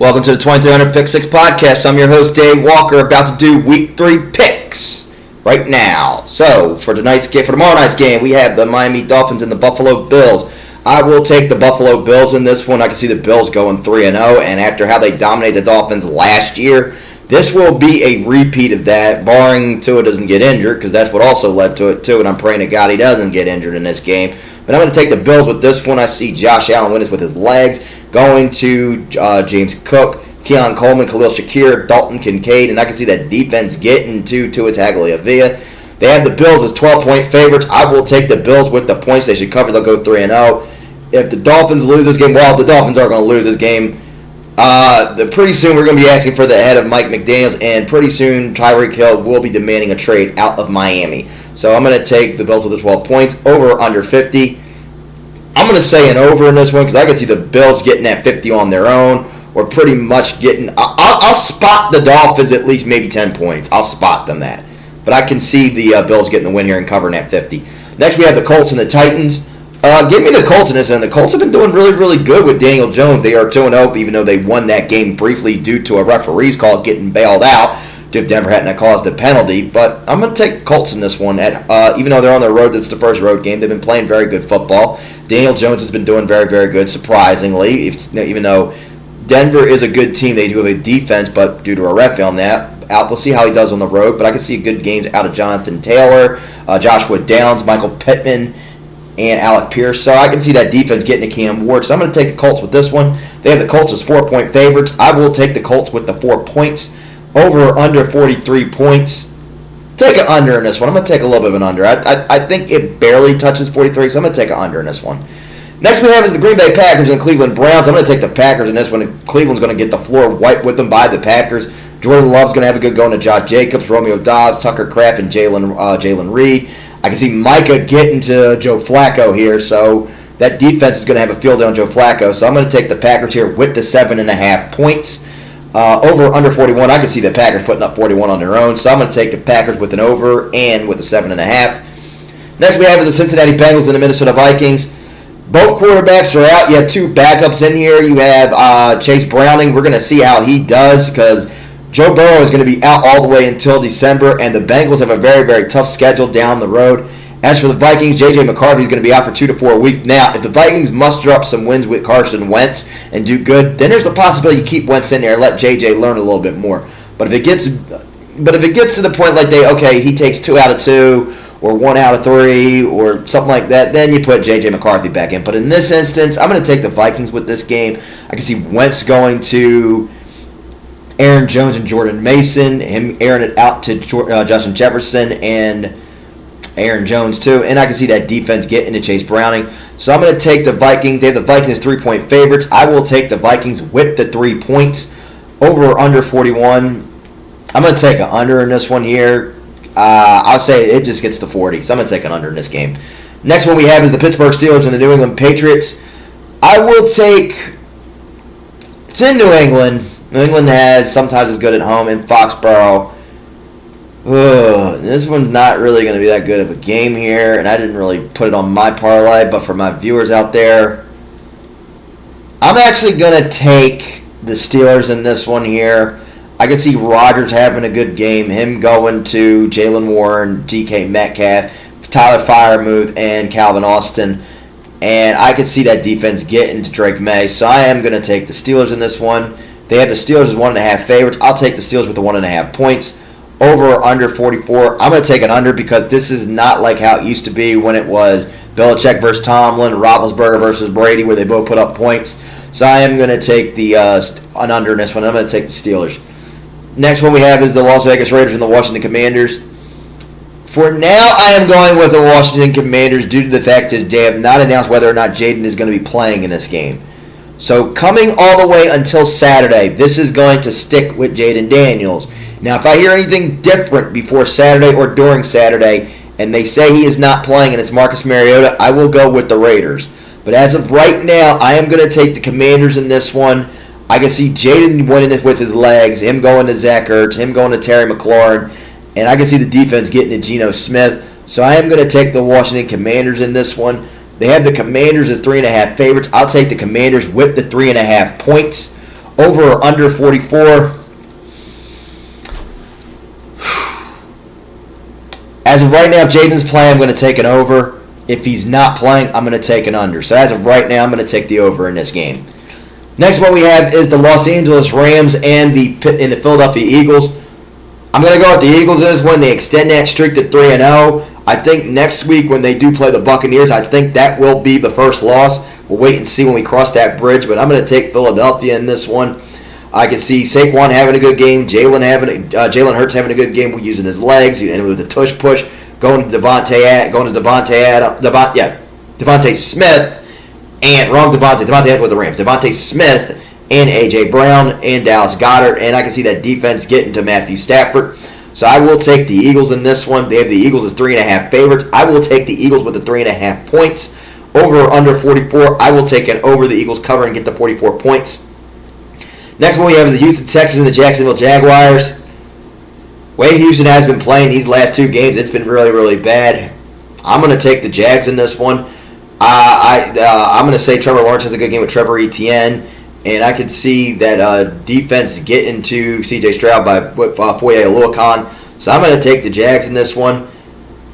Welcome to the 2300 Pick 6 podcast. I'm your host, Dave Walker, about to do Week 3 picks right now. So, for tomorrow night's game, we have the Miami Dolphins and the Buffalo Bills. I will take the Buffalo Bills in this one. I can see the Bills going 3-0, and after how they dominated the Dolphins last year, this will be a repeat of that, barring Tua doesn't get injured, because that's what also led to it too, and I'm praying to God he doesn't get injured in this game. But I'm going to take the Bills with this one. I see Josh Allen win this with his legs, going to James Cook, Keon Coleman, Khalil Shakir, Dalton Kincaid, and I can see that defense getting to Tua Tagovailoa. They have the Bills as 12-point favorites. I will take the Bills with the points. They should cover. They'll go 3-0. If the Dolphins lose this game, well, the Dolphins are going to lose this game. Pretty soon we're going to be asking for the head of Mike McDaniels, and pretty soon Tyreek Hill will be demanding a trade out of Miami. So I'm going to take the Bills with the 12 points, over under 50. I'm going to say an over in this one because I can see the Bills getting that 50 on their own, or pretty much getting. I'll spot the Dolphins at least maybe 10 points. I'll spot them that. But I can see the Bills getting the win here and covering that 50. Next we have the Colts and the Titans. Give me the Colts in this, and the Colts have been doing really, really good with Daniel Jones. They are 2-0, even though they won that game briefly due to a referee's call getting bailed out if Denver hadn't caused a penalty. But I'm going to take Colts in this one. Even though they're on the road, it's the first road game. They've been playing very good football. Daniel Jones has been doing very, very good, surprisingly. Even though Denver is a good team, they do have a defense, but due to a ref on that, we'll see how he does on the road. But I can see good games out of Jonathan Taylor, Joshua Downs, Michael Pittman, and Alec Pierce. So I can see that defense getting to Cam Ward. So I'm going to take the Colts with this one. They have the Colts as 4-point favorites. I will take the Colts with the 4 points. Over or under 43 points. Take an under in this one. I'm going to take a little bit of an under. I think it barely touches 43, so I'm going to take an under in this one. Next we have is the Green Bay Packers and Cleveland Browns. I'm going to take the Packers in this one. Cleveland's going to get the floor wiped with them by the Packers. Jordan Love's going to have a good go into Josh Jacobs, Romeo Doubs, Tucker Kraft, and Jalen Reed. I can see Micah getting to Joe Flacco here, so that defense is going to have a field day on Joe Flacco. So I'm going to take the Packers here with the 7.5 points. Over under 41. I can see the Packers putting up 41 on their own. So I'm going to take the Packers with an over and with a 7.5. Next we have is the Cincinnati Bengals and the Minnesota Vikings. Both quarterbacks are out. You have two backups in here. You have Chase Browning. We're going to see how he does because Joe Burrow is going to be out all the way until December, and the Bengals have a very, very tough schedule down the road. As for the Vikings, J.J. McCarthy is going to be out for 2 to 4 weeks. Now, if the Vikings muster up some wins with Carson Wentz and do good, then there's a possibility you keep Wentz in there and let J.J. learn a little bit more. But if it gets to the point like he takes 2 out of 2 or 1 out of 3 or something like that, then you put J.J. McCarthy back in. But in this instance, I'm going to take the Vikings with this game. I can see Wentz going to Aaron Jones and Jordan Mason, him airing it out to Justin Jefferson and Aaron Jones too, and I can see that defense getting to Chase Browning. So I'm going to take the Vikings. They have the Vikings 3-point favorites. I will take the Vikings with the 3 points. Over or under 41. I'm going to take an under in this one here. I'll say it just gets to 40, so I'm going to take an under in this game. Next one we have is the Pittsburgh Steelers and the New England Patriots. I will take. It's in New England. New England sometimes is good at home in Foxborough. This one's not really going to be that good of a game here, and I didn't really put it on my parlay, but for my viewers out there, I'm actually going to take the Steelers in this one here. I can see Rodgers having a good game, him going to Jaylen Warren, DK Metcalf, Tyler Freiermuth, and Calvin Austin, and I can see that defense getting to Drake May, so I am going to take the Steelers in this one. They have the Steelers as 1.5 favorites. I'll take the Steelers with the 1.5 points. Over or under 44. I'm going to take an under because this is not like how it used to be when it was Belichick versus Tomlin, Roethlisberger versus Brady, where they both put up points. So I am going to take an under in this one. I'm going to take the Steelers. Next one we have is the Las Vegas Raiders and the Washington Commanders. For now, I am going with the Washington Commanders due to the fact that they have not announced whether or not Jaden is going to be playing in this game. So coming all the way until Saturday, this is going to stick with Jaden Daniels. Now, if I hear anything different before Saturday or during Saturday, and they say he is not playing and it's Marcus Mariota, I will go with the Raiders. But as of right now, I am going to take the Commanders in this one. I can see Jaden winning it with his legs, him going to Zach Ertz, him going to Terry McLaurin, and I can see the defense getting to Geno Smith. So I am going to take the Washington Commanders in this one. They have the Commanders as 3.5 favorites. I'll take the Commanders with the 3.5 points. Over or under 44. As of right now, if Jaden's playing, I'm going to take an over. If he's not playing, I'm going to take an under. So as of right now, I'm going to take the over in this game. Next one we have is the Los Angeles Rams and the Philadelphia Eagles. I'm going to go with the Eagles in this one. They extend that streak to 3-0. I think next week when they do play the Buccaneers, I think that will be the first loss. We'll wait and see when we cross that bridge, but I'm going to take Philadelphia in this one. I can see Saquon having a good game, Jalen Hurts having a good game using his legs and with the tush push, going to Devontae Smith, and Devontae Adams with the Rams, Devontae Smith and A.J. Brown and Dallas Goedert, and I can see that defense getting to Matthew Stafford. So I will take the Eagles in this one. They have the Eagles as 3.5 favorites. I will take the Eagles with the 3.5 points. Over or under 44, I will take it over the Eagles cover and get the 44 points. Next one we have is the Houston Texans and the Jacksonville Jaguars. Way Houston has been playing these last two games, it's been really, really bad. I'm going to take the Jags in this one. I'm going to say Trevor Lawrence has a good game with Trevor Etienne. And I could see that defense getting to C.J. Stroud by Foye Oluokun. So I'm going to take the Jags in this one.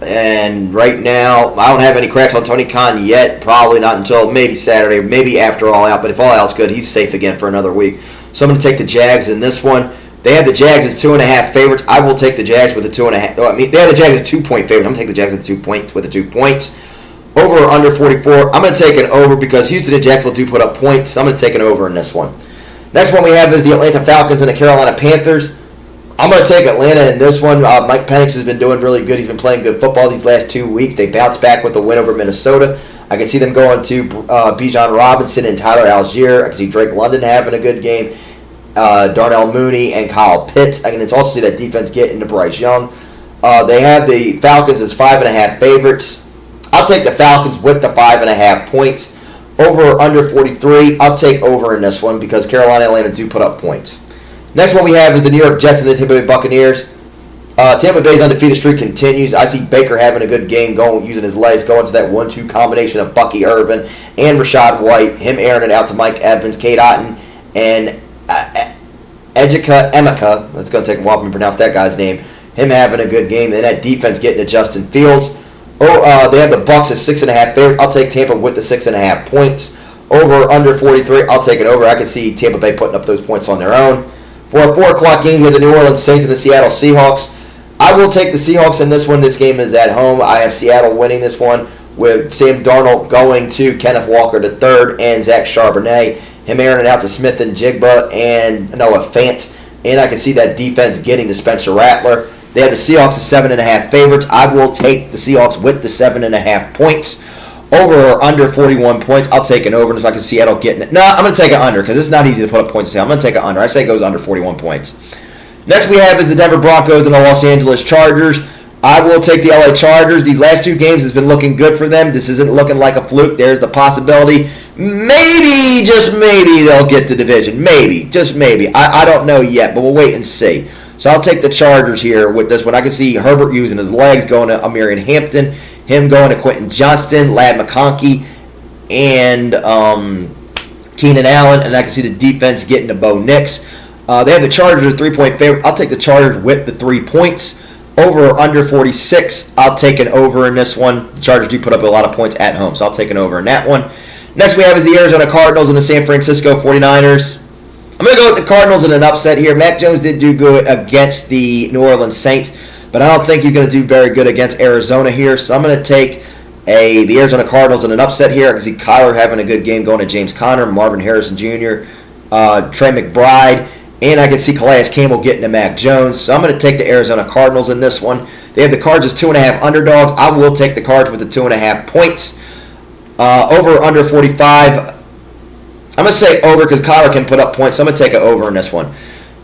And right now, I don't have any cracks on Tony Khan yet. Probably not until maybe Saturday, maybe after All Out. But if All Out's good, he's safe again for another week. So I'm going to take the Jags in this one. They have the Jags as 2.5 favorites. I will take the Jags with the 2.5. I mean, they have the Jags as 2-point favorites. I'm going to take the Jags with the 2 points. Over or under 44. I'm going to take an over because Houston and Jacksonville do put up points. So I'm going to take an over in this one. Next one we have is the Atlanta Falcons and the Carolina Panthers. I'm going to take Atlanta in this one. Mike Penix has been doing really good. He's been playing good football these last 2 weeks. They bounced back with a win over Minnesota. I can see them going to Bijan Robinson and Tyler Algier. I can see Drake London having a good game. Darnell Mooney and Kyle Pitts. I can also see that defense getting to Bryce Young. They have the Falcons as 5.5 favorites. I'll take the Falcons with the 5.5 points. Over or under 43. I'll take over in this one because Carolina and Atlanta do put up points. Next one we have is the New York Jets and the Tampa Bay Buccaneers. Tampa Bay's undefeated streak continues. I see Baker having a good game, using his legs, going to that 1-2 combination of Bucky Irvin and Rachaad White. Him airing it out to Mike Evans, Cade Otton, and Emeka. That's going to take a while to pronounce that guy's name. Him having a good game, and that defense getting to Justin Fields. They have the Bucs as 6.5 favorites. I'll take Tampa with the 6.5 points. Over or under 43. I'll take it over. I can see Tampa Bay putting up those points on their own. For a 4 o'clock game, we have the New Orleans Saints and the Seattle Seahawks. I will take the Seahawks in this one. This game is at home. I have Seattle winning this one with Sam Darnold going to Kenneth Walker III and Zach Charbonnet. Him airing it out to Smith and Jigba and Noah Fant. And I can see that defense getting to Spencer Rattler. They have the Seahawks as 7.5 favorites. I will take the Seahawks with the 7.5 points. Over or under 41 points. I'll take an over if I can see Seattle getting it. No, I'm going to take an under because it's not easy to put up points. I'm going to take an under. I say it goes under 41 points. Next we have is the Denver Broncos and the Los Angeles Chargers. I will take the LA Chargers. These last 2 games has been looking good for them. This isn't looking like a fluke. There's the possibility. Maybe, just maybe, they'll get the division. Maybe, just maybe. I don't know yet, but we'll wait and see. So I'll take the Chargers here with this one. I can see Herbert using his legs, going to Amarian Hampton, him going to Quentin Johnston, Ladd McConkey, and Keenan Allen, and I can see the defense getting to Bo Nix. They have the Chargers as 3-point favorite. I'll take the Chargers with the 3 points. Over or under 46. I'll take an over in this one. The Chargers do put up a lot of points at home, so I'll take an over in that one. Next we have is the Arizona Cardinals and the San Francisco 49ers. I'm going to go with the Cardinals in an upset here. Mac Jones did do good against the New Orleans Saints, but I don't think he's going to do very good against Arizona here. So I'm going to take the Arizona Cardinals in an upset here. I can see Kyler having a good game going to James Conner, Marvin Harrison Jr., Trey McBride, and I can see Calais Campbell getting to Mac Jones. So I'm going to take the Arizona Cardinals in this one. They have the Cards as 2.5 underdogs. I will take the Cards with the 2.5 points. Over or under 45. I'm going to say over because Kyler can put up points, so I'm going to take an over in this one.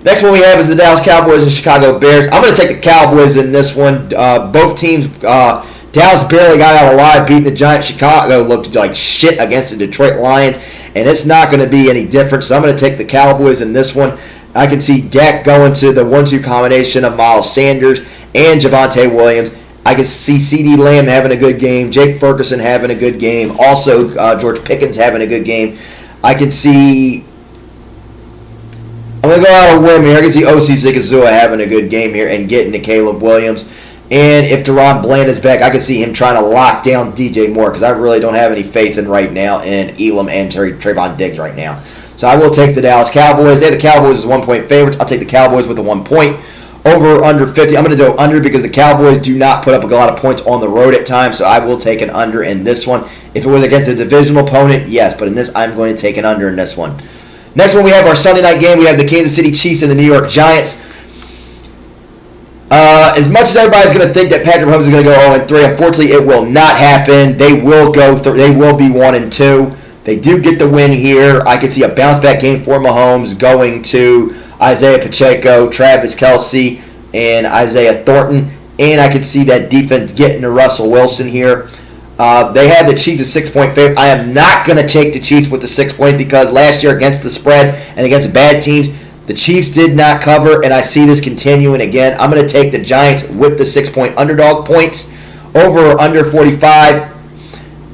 Next one we have is the Dallas Cowboys and Chicago Bears. I'm going to take the Cowboys in this one. Both teams, Dallas barely got out alive, beating the Giants. Chicago looked like shit against the Detroit Lions, and it's not going to be any different, so I'm going to take the Cowboys in this one. I can see Dak going to the 1-2 combination of Miles Sanders and Javonte Williams. I can see CeeDee Lamb having a good game, Jake Ferguson having a good game, also George Pickens having a good game. I can see I'm going to go out on a whim here. I can see O.C. Zigazua having a good game here and getting to Caleb Williams. And if Deron Bland is back, I can see him trying to lock down DJ Moore because I really don't have any faith in right now in Elam and Trayvon Diggs right now. So I will take the Dallas Cowboys. They have the Cowboys as 1-point favorites. I'll take the Cowboys with the 1 point. Over under 50. I'm going to go under because the Cowboys do not put up a lot of points on the road at times, so I will take an under in this one. If it was against a divisional opponent, yes, but in this, I'm going to take an under in this one. Next one, we have our Sunday night game. We have the Kansas City Chiefs and the New York Giants. As much as everybody's going to think that Patrick Mahomes is going to go 0-3, unfortunately, it will not happen. They will go. They will be 1-2. They do get the win here. I can see a bounce back game for Mahomes going to Isaiah Pacheco, Travis Kelce, and Isaiah Thornton. And I can see that defense getting to Russell Wilson here. They have the Chiefs at 6-point favorite. I am not going to take the Chiefs with the 6 point because last year against the spread and against bad teams, the Chiefs did not cover, and I see this continuing again. I'm going to take the Giants with the 6-point underdog points. Over or under 45.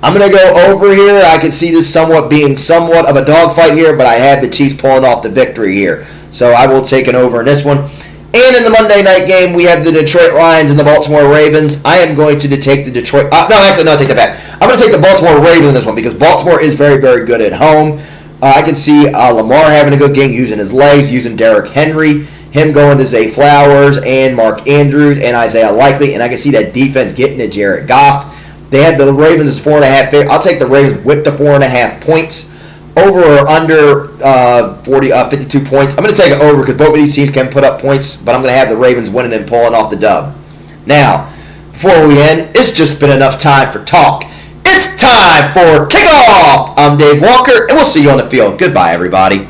I'm going to go over here. I can see this being somewhat of a dogfight here, but I have the Chiefs pulling off the victory here. So I will take an over in this one. And in the Monday night game, we have the Detroit Lions and the Baltimore Ravens. I am going to take the Detroit... take that back. I'm going to take the Baltimore Ravens in this one because Baltimore is very, very good at home. I can see Lamar having a good game using his legs, using Derrick Henry, him going to Zay Flowers and Mark Andrews and Isaiah Likely, and I can see that defense getting to Jared Goff. They had the Ravens as 4.5 favorite. I'll take the Ravens with the 4.5 points. Over or under 52 points. I'm going to take it over because both of these teams can put up points, but I'm going to have the Ravens winning and pulling off the dub. Now, before we end, it's just been enough time for talk. It's time for kickoff. I'm Dave Walker, and we'll see you on the field. Goodbye, everybody.